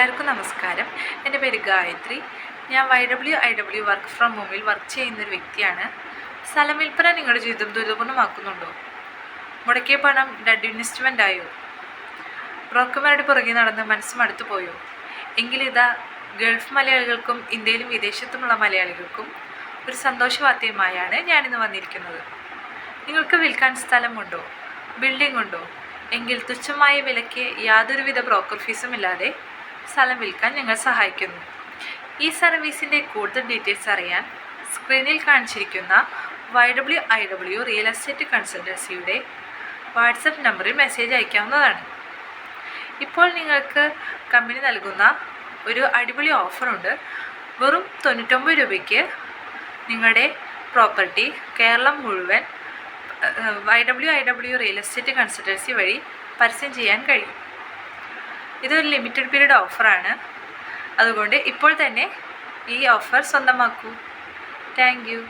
എല്ലാവർക്കും നമസ്കാരം. എൻ്റെ പേര് ഗായത്രി. ഞാൻ YWIW വർക്ക് ഫ്രം ഹോമിൽ വർക്ക് ചെയ്യുന്നൊരു വ്യക്തിയാണ്. സ്ഥലം വിൽപ്പന നിങ്ങളുടെ ജീവിതം ദുരിതപൂർണ്ണമാക്കുന്നുണ്ടോ? മുടക്കിയ പണം ഡെഡ് ഇൻവെസ്റ്റ്മെൻ്റ് ആയോ? ബ്രോക്കർമാരുടെ പുറകെ നടന്ന് മനസ്സ് മടുത്തു പോയോ? എങ്കിലിതാ ഗൾഫ് മലയാളികൾക്കും ഇന്ത്യയിലും വിദേശത്തുമുള്ള മലയാളികൾക്കും ഒരു സന്തോഷവാർത്തയുമായാണ് ഞാനിന്ന് വന്നിരിക്കുന്നത്. നിങ്ങൾക്ക് വിൽക്കാൻ സ്ഥലമുണ്ടോ? ബിൽഡിംഗ് ഉണ്ടോ? എങ്കിൽ തുച്ഛമായ വിലയ്ക്ക് യാതൊരുവിധ ബ്രോക്കർ ഫീസും ഇല്ലാതെ സ്ഥലം വിൽക്കാൻ ഞങ്ങൾ സഹായിക്കുന്നു. ഈ സർവീസിൻ്റെ കൂടുതൽ ഡീറ്റെയിൽസ് അറിയാൻ സ്ക്രീനിൽ കാണിച്ചിരിക്കുന്ന YWIW റിയൽ എസ്റ്റേറ്റ് കൺസൾട്ടൻസിയുടെ വാട്സപ്പ് നമ്പറിൽ മെസ്സേജ് അയക്കാവുന്നതാണ്. ഇപ്പോൾ നിങ്ങൾക്ക് കമ്പനി നൽകുന്ന ഒരു അടിപൊളി ഓഫറുണ്ട്. വെറും 99 രൂപയ്ക്ക് നിങ്ങളുടെ പ്രോപ്പർട്ടി കേരളം മുഴുവൻ YWIW റിയൽ എസ്റ്റേറ്റ് കൺസൾട്ടൻസി വഴി പരസ്യം ചെയ്യാൻ കഴിയും. ഇതൊരു ലിമിറ്റഡ് പീരീഡ് ഓഫറാണ്. അതുകൊണ്ട് ഇപ്പോൾ തന്നെ ഈ ഓഫർ സ്വന്തമാക്കൂ. Thank you.